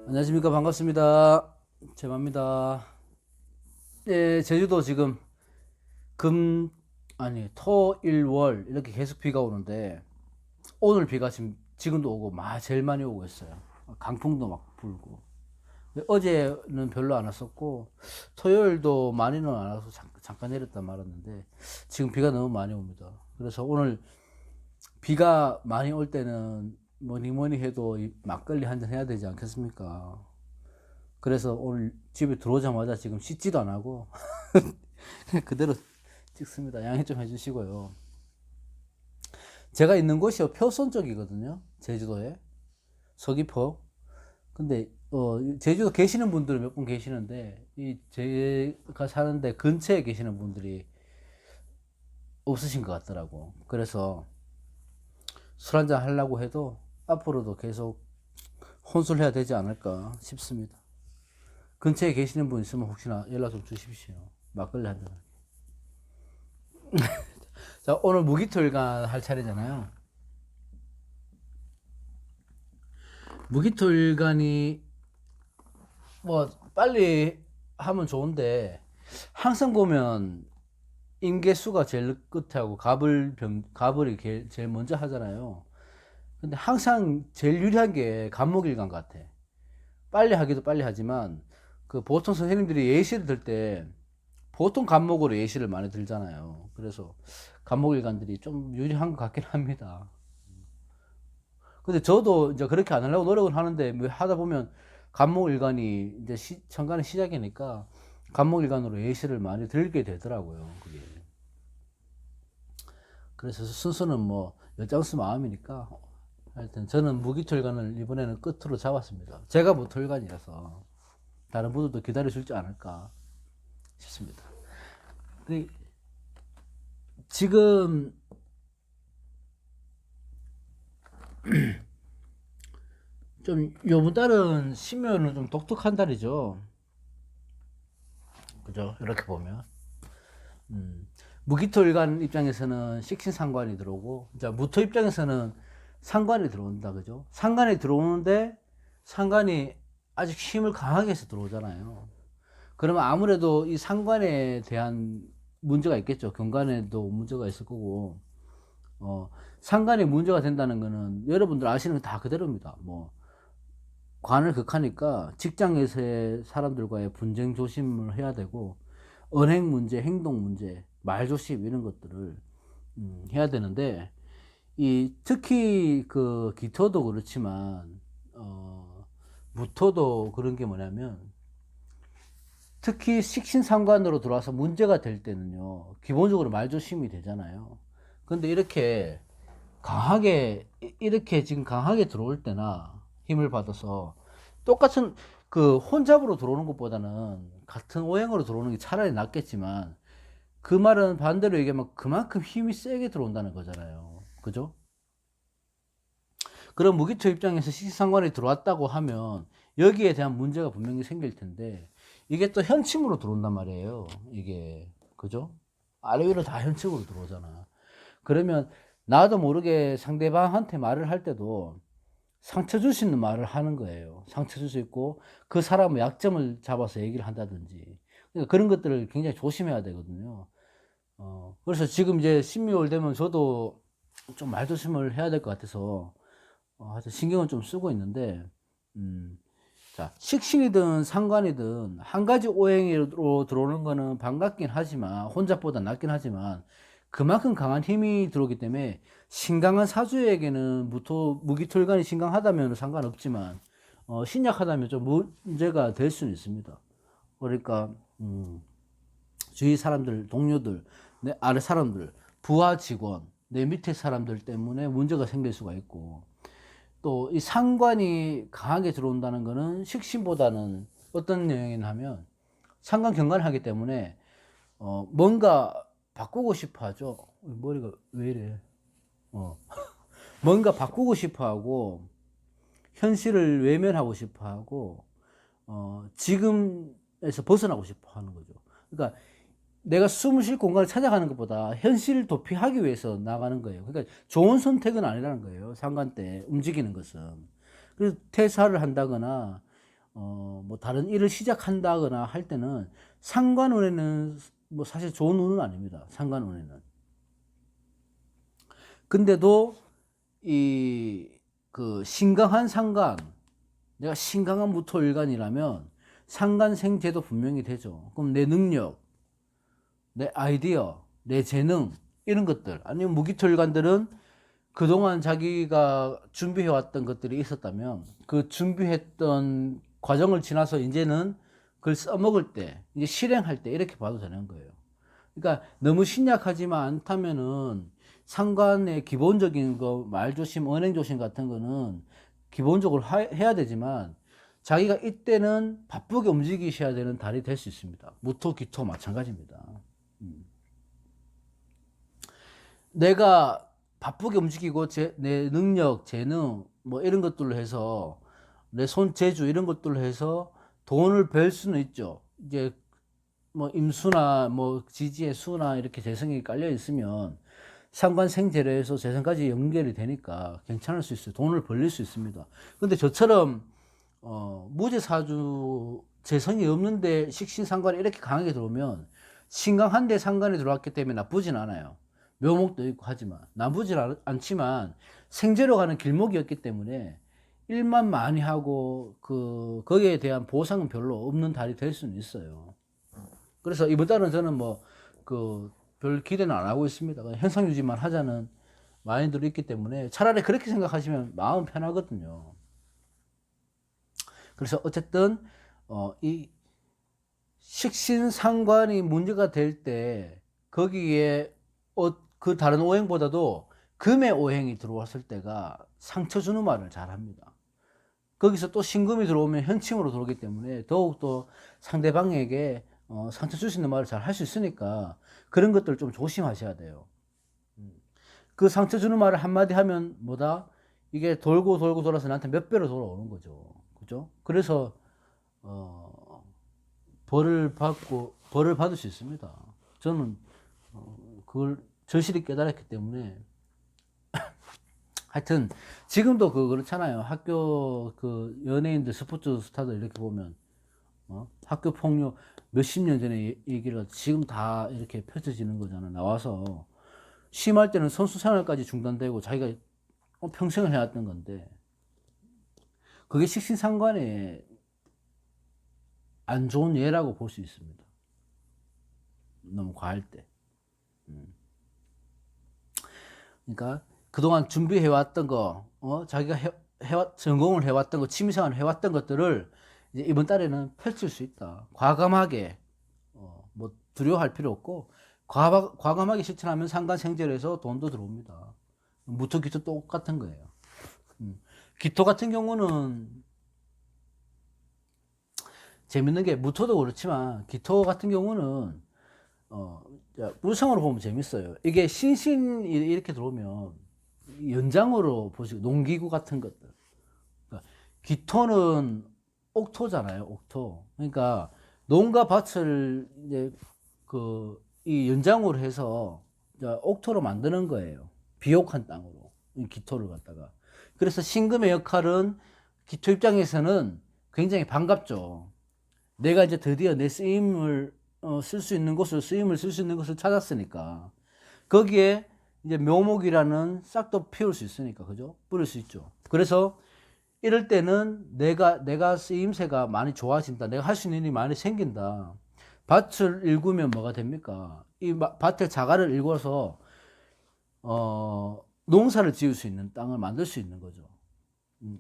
안녕하십니까. 반갑습니다. 제마입니다. 네, 제주도 지금 토, 일, 월 이렇게 계속 비가 오는데 오늘 비가 지금도 오고 제일 많이 오고 있어요. 강풍도 막 불고. 어제는 별로 안 왔었고 토요일도 많이는 안 와서 잠깐 내렸다 말았는데 지금 비가 너무 많이 옵니다. 그래서 오늘 비가 많이 올 때는 뭐니 뭐니 해도 이 막걸리 한 잔 해야 되지 않겠습니까? 그래서 오늘 집에 들어오자마자 지금 씻지도 안 하고 그대로 찍습니다. 양해 좀 해주시고요. 제가 있는 곳이 표선 쪽이거든요. 제주도에. 서귀포. 근데 제주도 계시는 분들은 몇 분 계시는데 이 제가 사는데 근처에 계시는 분들이 없으신 것 같더라고. 그래서 술 한잔 하려고 해도 앞으로도 계속 혼술해야 되지 않을까 싶습니다. 근처에 계시는 분 있으면 혹시나 연락 좀 주십시오. 막걸리 한 잔. 자, 오늘 무기토일간 할 차례잖아요. 무기토일간이 뭐 빨리 하면 좋은데 항상 보면 임계수가 제일 끝에 하고 갑을이 제일 먼저 하잖아요. 근데 항상 제일 유리한 게 갑목일간 같아. 빨리 하기도 빨리 하지만 그 보통 선생님들이 예시를 들 때 보통 갑목으로 예시를 많이 들잖아요. 그래서 갑목일간들이 좀 유리한 것 같긴 합니다. 근데 저도 이제 그렇게 안 하려고 노력을 하는데 뭐 하다 보면 갑목일간이 이제 천간의 시작이니까 갑목일간으로 예시를 많이 들게 되더라고요. 그게. 그래서 순서는 뭐 여장수 마음이니까 하여튼 저는 무기토일간을 이번에는 끝으로 잡았습니다. 제가 무토일간이라서 다른 분들도 기다려 줄지 않을까 싶습니다. 근데 지금 좀 요번 달은 신묘는 좀 독특한 달이죠. 그죠? 이렇게 보면 무기토일간 입장에서는 식신상관이 들어오고 이제 무토 입장에서는 상관이 들어온다. 그죠? 상관이 들어오는데 상관이 아직 힘을 강하게 해서 들어오잖아요. 그러면 아무래도 이 상관에 대한 문제가 있겠죠. 경관에도 문제가 있을 거고 상관이 문제가 된다는 거는 여러분들 아시는 거 다 그대로입니다. 뭐 관을 극하니까 직장에서의 사람들과의 분쟁 조심을 해야 되고 언행 문제, 행동 문제, 말 조심 이런 것들을 해야 되는데 이 특히 그 기토도 그렇지만 무토도 그런 게 뭐냐면 특히 식신상관으로 들어와서 문제가 될 때는요 기본적으로 말 조심이 되잖아요. 근데 이렇게 지금 강하게 들어올 때나 힘을 받아서 똑같은 그 혼잡으로 들어오는 것보다는 같은 오행으로 들어오는 게 차라리 낫겠지만 그 말은 반대로 얘기하면 그만큼 힘이 세게 들어온다는 거잖아요. 그죠? 그럼 무기토 입장에서 식신상관이 들어왔다고 하면 여기에 대한 문제가 분명히 생길 텐데 이게 또 현침으로 들어온단 말이에요. 이게 그죠? 아래 위로 다 현침으로 들어오잖아. 그러면 나도 모르게 상대방한테 말을 할 때도 상처 줄 수 있는 말을 하는 거예요. 상처 줄 수 있고 그 사람의 약점을 잡아서 얘기를 한다든지 그러니까 그런 것들을 굉장히 조심해야 되거든요. 그래서 지금 이제 신묘월 되면 저도 좀 말조심을 해야 될 것 같아서 하여튼 신경을 좀 쓰고 있는데 자 식신이든 상관이든 한 가지 오행으로 들어오는 거는 반갑긴 하지만 혼잡보다 낫긴 하지만 그만큼 강한 힘이 들어오기 때문에 신강한 사주에게는 무기토일간이 신강하다면 상관없지만 신약하다면 좀 문제가 될 수는 있습니다. 그러니까 주위 사람들, 동료들, 내 아래 사람들, 부하 직원, 내 밑에 사람들 때문에 문제가 생길 수가 있고 또 이 상관이 강하게 들어온다는 거는 식신보다는 어떤 영향이냐 하면 상관 경관을 하기 때문에 뭔가 바꾸고 싶어 하죠. 머리가 왜 이래? 뭔가 바꾸고 싶어 하고 현실을 외면하고 싶어 하고 지금에서 벗어나고 싶어 하는 거죠. 그러니까 내가 숨을 쉴 공간을 찾아가는 것보다 현실을 도피하기 위해서 나가는 거예요. 그러니까 좋은 선택은 아니라는 거예요. 상관 때 움직이는 것은. 그래서 퇴사를 한다거나 뭐 다른 일을 시작한다거나 할 때는 상관운에는 뭐 사실 좋은 운은 아닙니다. 상관운에는. 근데도 이 그 신강한 상관, 내가 신강한 무토일간이라면 상관생재도 분명히 되죠. 그럼 내 능력, 내 아이디어, 내 재능 이런 것들, 아니면 무기토일간들은 그동안 자기가 준비해왔던 것들이 있었다면 그 준비했던 과정을 지나서 이제는 그걸 써먹을 때, 이제 실행할 때 이렇게 봐도 되는 거예요. 그러니까 너무 신약하지만 않다면은 상관의 기본적인 거, 말조심, 언행조심 같은 거는 기본적으로 해야 되지만 자기가 이때는 바쁘게 움직이셔야 되는 달이 될 수 있습니다. 무토, 기토 마찬가지입니다. 내가 바쁘게 움직이고 내 능력, 재능 뭐 이런 것들로 해서 내 손재주 이런 것들로 해서 돈을 벌 수는 있죠. 이제 뭐 임수나 뭐 지지의 수나 이렇게 재성이 깔려 있으면 상관생재로 해서 재성까지 연결이 되니까 괜찮을 수 있어요. 돈을 벌릴 수 있습니다. 근데 저처럼 무제사주 재성이 없는데 식신상관이 이렇게 강하게 들어오면 신강한데 상관이 들어왔기 때문에 나쁘진 않아요. 묘목도 있고 하지만 나쁘진 않지만 생재로 가는 길목이었기 때문에 일만 많이 하고 거기에 대한 보상은 별로 없는 달이 될 수는 있어요. 그래서 이번 달은 저는 뭐 별 기대는 안 하고 있습니다. 현상 유지만 하자는 마인드로 있기 때문에 차라리 그렇게 생각하시면 마음 편하거든요. 그래서 어쨌든 이 식신상관이 문제가 될 때 거기에 그 다른 오행보다도 금의 오행이 들어왔을 때가 상처 주는 말을 잘 합니다. 거기서 또 신금이 들어오면 현침으로 들어오기 때문에 더욱더 상대방에게 상처 줄 수 있는 말을 잘 할 수 있으니까 그런 것들을 좀 조심하셔야 돼요. 그 상처 주는 말을 한마디 하면 뭐다? 이게 돌고 돌고 돌아서 나한테 몇 배로 돌아오는 거죠. 그죠? 그래서 벌을 받을 수 있습니다. 저는 그걸 절실히 깨달았기 때문에 하여튼 지금도 그렇잖아요. 학교 연예인들, 스포츠 스타들 이렇게 보면 학교 폭력 몇십 년 전에 얘기를 지금 다 이렇게 펼쳐지는 거잖아. 나와서 심할 때는 선수 생활까지 중단되고 자기가 평생을 해왔던 건데 그게 식신상관에 안 좋은 예라고 볼 수 있습니다. 너무 과할 때. 그러니까 그동안 준비해왔던 거, 자기가 전공을 해왔던 거, 취미생활을 해왔던 것들을 이제 이번 달에는 펼칠 수 있다. 과감하게, 뭐 두려워할 필요 없고, 과감하게 실천하면 상관생재로 해서 돈도 들어옵니다. 무토, 기토 똑같은 거예요. 기토 같은 경우는 재밌는 게 무토도 그렇지만 기토 같은 경우는 물성으로 보면 재밌어요. 이게 신신이 이렇게 들어오면 연장으로 보시고 농기구 같은 것들. 그러니까 기토는 옥토잖아요. 옥토. 그러니까 농가 밭을 이제 이 연장으로 해서 옥토로 만드는 거예요. 비옥한 땅으로 기토를 갖다가. 그래서 신금의 역할은 기토 입장에서는 굉장히 반갑죠. 내가 이제 드디어 내 쓰임을 쓸 수 있는 곳을 쓰임을 쓸 수 있는 것을 찾았으니까 거기에 이제 묘목이라는 싹도 피울 수 있으니까 그죠? 뿌릴 수 있죠. 그래서 이럴 때는 내가 쓰임새가 많이 좋아진다. 내가 할 수 있는 일이 많이 생긴다. 밭을 일구면 뭐가 됩니까? 이 밭에 자갈을 일궈서 농사를 지을 수 있는 땅을 만들 수 있는 거죠.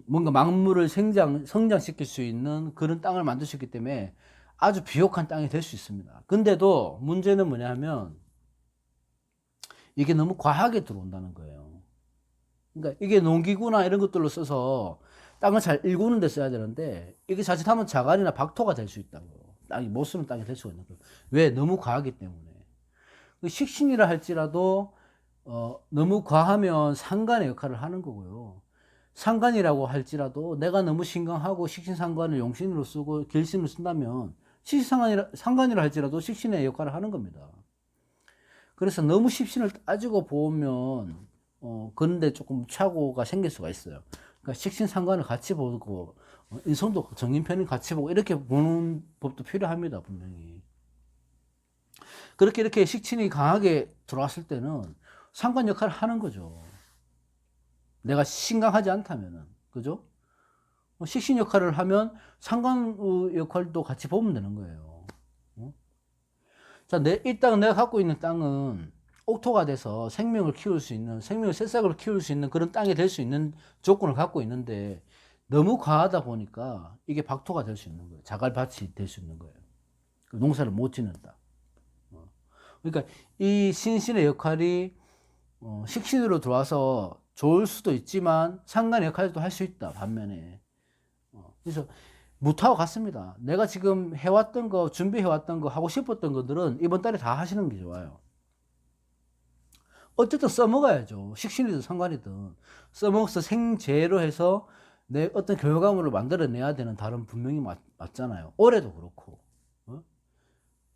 뭔가 만물을 성장시킬 수 있는 그런 땅을 만들 수 있기 때문에 아주 비옥한 땅이 될 수 있습니다. 근데도 문제는 뭐냐 하면 이게 너무 과하게 들어온다는 거예요. 그러니까 이게 농기구나 이런 것들로 써서 땅을 잘 일구는 데 써야 되는데 이게 자칫하면 자갈이나 박토가 될 수 있다고. 땅이 못 쓰는 땅이 될 수가 있는 거예요. 왜? 너무 과하기 때문에. 식신이라 할지라도 너무 과하면 상관의 역할을 하는 거고요. 상관이라고 할지라도 내가 너무 신강하고 식신상관을 용신으로 쓰고 길신으로 쓴다면 상관이라 할지라도 식신의 역할을 하는 겁니다. 그래서 너무 식신을 따지고 보면 그런데 조금 착오가 생길 수가 있어요. 그러니까 식신상관을 같이 보고 인성도 정인편인 같이 보고 이렇게 보는 법도 필요합니다. 분명히. 그렇게 이렇게 식신이 강하게 들어왔을 때는 상관 역할을 하는 거죠. 내가 신강하지 않다면은. 그죠? 식신 역할을 하면 상관 역할도 같이 보면 되는 거예요. 자, 이 땅은 내가 갖고 있는 땅은 옥토가 돼서 생명을 키울 수 있는, 생명의 새싹을 키울 수 있는 그런 땅이 될 수 있는 조건을 갖고 있는데 너무 과하다 보니까 이게 박토가 될 수 있는 거예요. 자갈밭이 될 수 있는 거예요. 농사를 못 짓는다. 그러니까 이 신신의 역할이 식신으로 들어와서 좋을 수도 있지만 상관의 역할도 할 수 있다. 반면에. 그래서 무타와 같습니다. 내가 지금 해왔던 거, 준비해왔던 거, 하고 싶었던 것들은 이번 달에 다 하시는 게 좋아요. 어쨌든 써먹어야죠. 식신이든 상관이든. 써먹어서 생재로 해서 내 어떤 결과물을 만들어내야 되는 달은 분명히 맞잖아요. 올해도 그렇고.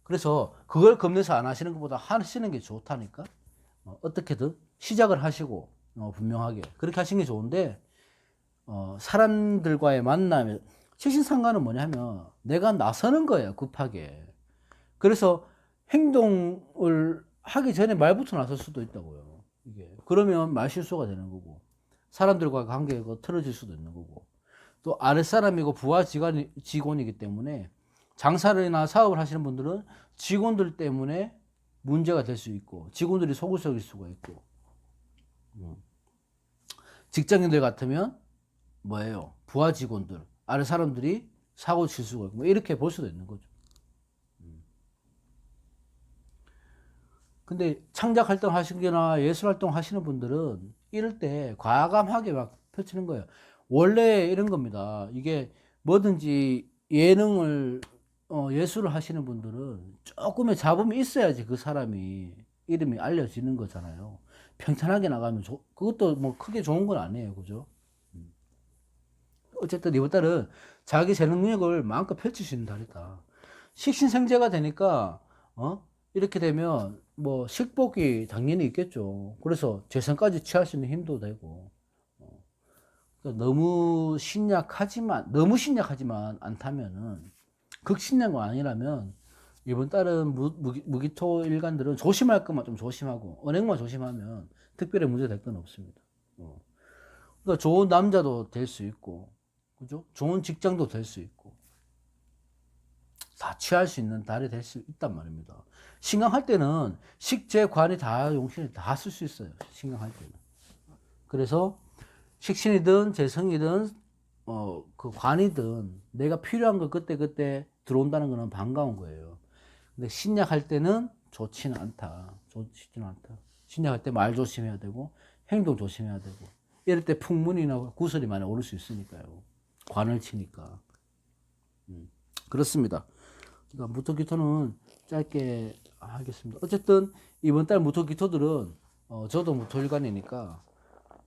그래서 그걸 겁내서 안 하시는 것보다 하시는 게 좋다니까. 어떻게든 시작을 하시고 분명하게 그렇게 하시는 게 좋은데 사람들과의 만남에 식신상관은 뭐냐면 내가 나서는 거예요. 급하게. 그래서 행동을 하기 전에 말부터 나설 수도 있다고요. 이게 그러면 말실수가 되는 거고 사람들과 관계가 틀어질 수도 있는 거고 또 아랫사람이고 부하 직원이기 때문에 장사나 사업을 하시는 분들은 직원들 때문에 문제가 될 수 있고 직원들이 속을 썩일 수가 있고 직장인들 같으면 뭐예요? 부하 직원들, 아래 사람들이 사고 칠 수가 있고 뭐 이렇게 볼 수도 있는 거죠. 근데 창작 활동 하시거나 예술 활동 하시는 분들은 이럴 때 과감하게 막 펼치는 거예요. 원래 이런 겁니다. 이게 뭐든지 예능을 예술을 하시는 분들은 조금의 잡음이 있어야지 그 사람이 이름이 알려지는 거잖아요. 평탄하게 나가면 그것도 뭐 크게 좋은 건 아니에요. 그죠? 어쨌든 이번 달은 자기 재능 능력을 마음껏 펼칠 수 있는 달이다. 식신생재가 되니까 이렇게 되면 뭐 식복이 당연히 있겠죠. 그래서 재성까지 취할 수 있는 힘도 되고 그러니까 너무 신약하지만 않다면은 극신약은 아니라면 이번 달은 무기토 일간들은 조심할 것만 좀 조심하고 언행만 조심하면 특별히 문제 될 건 없습니다. 그러니까 좋은 남자도 될 수 있고 그죠? 좋은 직장도 될 수 있고 다 취할 수 있는 달이 될 수 있단 말입니다. 신강할 때는 식재 관이 다 용신이 다 쓸 수 있어요. 신강할 때는. 그래서 식신이든 재성이든 그 관이든 내가 필요한 거 그때 들어온다는 거는 반가운 거예요. 근데 신약할 때는 좋지는 않다. 신약할 때 말 조심해야 되고 행동 조심해야 되고 이럴 때 풍문이나 구설이 많이 오를 수 있으니까요. 관을 치니까. 그렇습니다. 그러니까 무토기토는 짧게 하겠습니다. 어쨌든 이번 달 무토기토들은 저도 무토일간이니까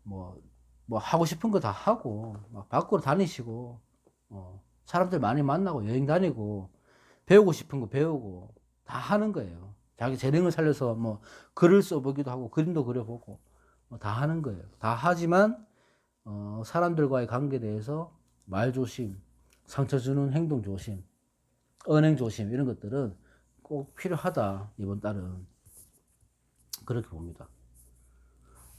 뭐 하고 싶은 거 다 하고 막 밖으로 다니시고 사람들 많이 만나고 여행 다니고 배우고 싶은 거 배우고 다 하는 거예요. 자기 재능을 살려서 뭐 글을 써보기도 하고 그림도 그려보고 다 하는 거예요. 다 하지만 사람들과의 관계에 대해서 말 조심, 상처 주는 행동 조심, 언행 조심 이런 것들은 꼭 필요하다. 이번 달은 그렇게 봅니다.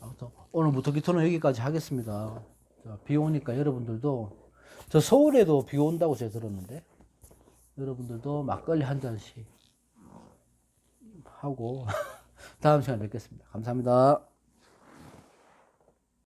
아무튼 오늘 무토기토는 여기까지 하겠습니다. 자, 비 오니까 여러분들도 저 서울에도 비 온다고 제가 들었는데 여러분들도 막걸리 한 잔씩 하고 다음 시간에 뵙겠습니다. 감사합니다.